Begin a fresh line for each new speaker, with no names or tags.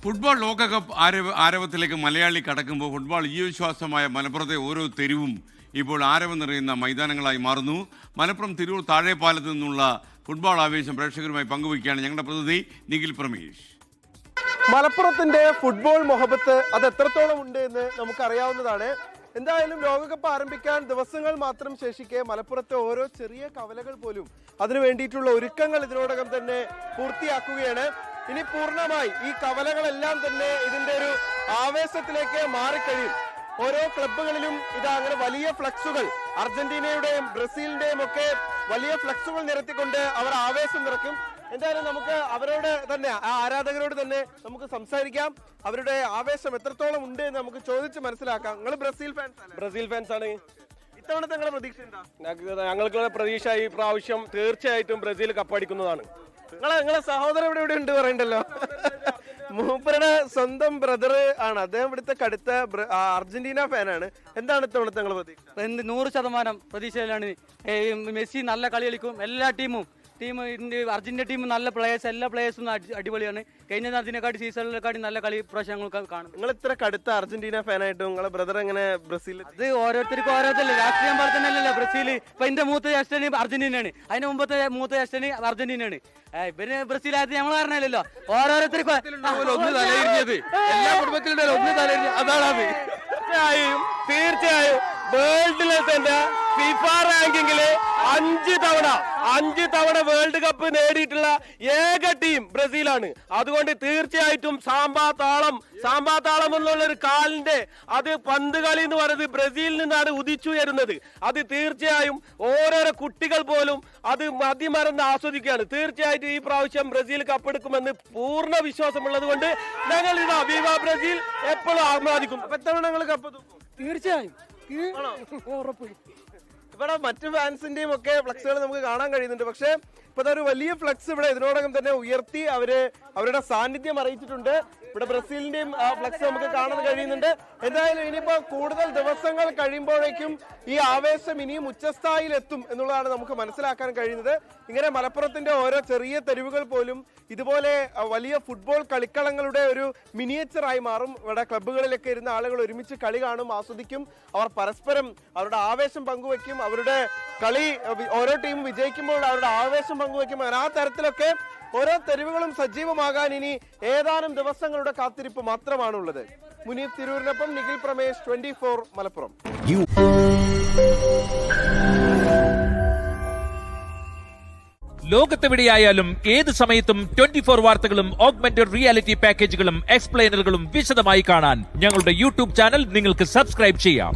Football ലോകകപ്പ് ആരവത്തിലേക്ക് മലയാളി കടക്കുമ്പോൾ football ജീവശ്വാസമായ മലപ്പുറത്തെ ഓരോ തെരുവും ഇപ്പോൾ ആരവം നിറയുന്ന മൈതാനങ്ങളായി മാറുന്നു. മലപ്പുറം തിരൂർ താഴെപ്പാലത്ത് നിന്നുള്ള ഫുട്ബോൾ ആവേശം പ്രേക്ഷകരുമായി പങ്കുവയ്ക്കുകയാണ് ഞങ്ങളുടെ പ്രതിനിധി നിഖിൽ പ്രമേഷ്.
മലപ്പുറത്തിന്റെ ഫുട്ബോൾ മൊഹബത്ത് അത് എത്രത്തോളം ഉണ്ട് എന്ന് നമുക്കറിയാവുന്നതാണ്. എന്തായാലും ലോകകപ്പ് ആരംഭിക്കാൻ ദിവസങ്ങൾ മാത്രം ശേഷിക്കെ മലപ്പുറത്തെ ഓരോ ചെറിയ കവലകൾ പോലും അതിനു വേണ്ടിയിട്ടുള്ള ഒരുക്കങ്ങൾ ഇതിനോടകം തന്നെ പൂർത്തിയാക്കുകയാണ്. ഇനി പൂർണ്ണമായി ഈ കവലകളെല്ലാം തന്നെ ഇതിന്റെ ഒരു ആവേശത്തിലേക്ക് മാറിക്കഴിയും. ഓരോ ക്ലബ്ബുകളിലും ഇതാ അങ്ങനെ വലിയ ഫ്ലക്സുകൾ, അർജന്റീനയുടെയും ബ്രസീലിന്റെയും ഒക്കെ വലിയ ഫ്ലക്സുകൾ നിരത്തിക്കൊണ്ട് അവർ ആവേശം നിറയ്ക്കും. എന്തായാലും നമുക്ക് അവരോട് തന്നെ, ആ ആരാധകരോട് തന്നെ നമുക്ക് സംസാരിക്കാം. അവരുടെ ആവേശം എത്രത്തോളം ഉണ്ട് എന്ന് നമുക്ക് ചോദിച്ച് മനസ്സിലാക്കാം. നിങ്ങൾ ബ്രസീൽ ഫാൻസ് ആണ്. ഇത്തവണ നിങ്ങളുടെ പ്രതീക്ഷ എന്താ?
ഞങ്ങൾക്കുള്ള പ്രതീക്ഷ ഈ പ്രാവശ്യം തീർച്ചയായിട്ടും ബ്രസീൽ കപ്പടിക്കുന്നതാണ്.
നിങ്ങളെ സഹോദരൻ ഇവിടെ ഉണ്ട് പറയണ്ടല്ലോ. മൂപ്പരുടെ സ്വന്തം ബ്രദർ ആണ് അദ്ദേഹം. ഇവിടുത്തെ കടുത്ത അർജന്റീന ഫാനാണ്. എന്താണ് ഇത്തവണത്തെ നിങ്ങളുടെ പ്രതീക്ഷ?
100% പ്രതീക്ഷയിലാണ്. മെസ്സി നല്ല കളി കളിക്കും. എല്ലാ ടീമും അർജന്റീന ടീം നല്ല പ്ലേയേഴ്സ്, എല്ലാ പ്ലേയേഴ്സും അടിപൊളിയാണ്. കഴിഞ്ഞ അതിനെക്കാട്ടി സീസണിനെക്കാട്ടി നല്ല കളി പ്രാവശ്യം കാണും.
നിങ്ങൾ ഇത്ര കടുത്ത അർജന്റീന ഫാനായിട്ടും നിങ്ങളെ ബ്രദർ എങ്ങനെ ബ്രസീൽ?
അത് ഓരോരുത്തർക്കും ഓരോരുത്തല്ലേ, രാഷ്ട്രീയം പോലെ തന്നെ അല്ലല്ലോ ബ്രസീൽ. ഇപ്പൊ എന്റെ മൂത്ത ജ്യേഷ്ഠന് അർജന്റീനയാണ്, അതിന് മുമ്പത്തെ മൂത്ത ജ്യേഷ്ഠന് അർജന്റീനയാണ്. ഇവര് ബ്രസീൽ ആയത് ഞങ്ങൾ പറഞ്ഞല്ലോ. ഓരോരുത്തർക്കും
ഒന്ന് തലയിരിഞ്ഞത്, എല്ലാ കുടുംബത്തിലും ഒന്ന് തലയിരിഞ്ഞത് അതാണ്. തീർച്ചയായും വേൾഡിലെ തന്നെ ഫിഫ റാങ്കിങ്ങില് 5 തവണ വേൾഡ് കപ്പ് നേടിയിട്ടുള്ള ഏക ടീം ബ്രസീലാണ്. അതുകൊണ്ട് തീർച്ചയായിട്ടും സാമ്പാ താളം എന്നുള്ള ഒരു കാലിന്റെ അത് പന്ത് കളി എന്ന് പറയുന്നത് ബ്രസീലിൽ നിന്നാണ് ഉദിച്ചുയരുന്നത്. അത് തീർച്ചയായും ഓരോരോ കുട്ടികൾ പോലും അത് മതിമറന്ന് ആസ്വദിക്കുകയാണ്. തീർച്ചയായിട്ടും ഈ പ്രാവശ്യം ബ്രസീൽ കപ്പെടുക്കുമെന്ന് പൂർണ്ണ വിശ്വാസമുള്ളത് കൊണ്ട് ഞങ്ങൾ ഇതാ വിവ ബ്രസീൽ എപ്പോഴും ആഹ്ലാദിക്കും.
എത്തവണ നിങ്ങൾ കപ്പ് തൂക്കും?
തീർച്ചയായും
ഉറപ്പ്. ഇവിടെ മറ്റു ഫാൻസിന്റെയും ഒക്കെ ഫ്ലക്സുകൾ നമുക്ക് കാണാൻ കഴിയുന്നുണ്ട്. പക്ഷെ ഇപ്പൊ ഒരു വലിയ ഫ്ലക്സ് ഇവിടെ ഇതിനോടകം തന്നെ ഉയർത്തി അവരുടെ സാന്നിധ്യം അറിയിച്ചിട്ടുണ്ട്. ഇവിടെ ബ്രസീലിന്റെയും ഫ്ലക്സ് നമുക്ക് കാണാൻ കഴിയുന്നുണ്ട്. എന്തായാലും ഇനിയിപ്പോ കൂടുതൽ ദിവസങ്ങൾ കഴിയുമ്പോഴേക്കും ഈ ആവേശം ഇനിയും ഉച്ചസ്ഥായിയിൽ എത്തും എന്നുള്ളതാണ് നമുക്ക് മനസ്സിലാക്കാൻ കഴിയുന്നത്. ഇങ്ങനെ മലപ്പുറത്തിന്റെ ഓരോ ചെറിയ തെരുവുകൾ പോലും ഇതുപോലെ വലിയ ഫുട്ബോൾ കളിക്കളങ്ങളുടെ ഒരു മിനിയേച്ചറായി മാറും. ഇവിടെ ക്ലബ്ബുകളിലൊക്കെ ഇരുന്ന ആളുകൾ ഒരുമിച്ച് കളി കാണും, ആസ്വദിക്കും. അവർ പരസ്പരം അവരുടെ ആവേശം പങ്കുവെക്കും. അവരുടെ കളി ഓരോ ടീം വിജയിക്കുമ്പോൾ അവരുടെ ആവേശം പങ്കുവെക്കും. ആ തരത്തിലൊക്കെ ഓരോ തെരുവുകളും സജീവമാകാൻ ഇനി ഏതാനും ദിവസങ്ങളുടെ കാത്തിരിപ്പ് മാത്രമാണുള്ളത്. മുനീഫ് തിരൂരിനൊപ്പം നിഖിൽ പ്രമേഷ്, 24 മലപ്പുറം.
ലോകത്തെവിടെയായാലും ഏത് സമയത്തും 24 വാർത്തകളും ഓഗ്മെന്റഡ് റിയാലിറ്റി പാക്കേജുകളും എക്സ്പ്ലെയിനറുകളും വിശദമായി കാണാൻ ഞങ്ങളുടെ യൂട്യൂബ് ചാനൽ നിങ്ങൾക്ക് സബ്സ്ക്രൈബ് ചെയ്യാം.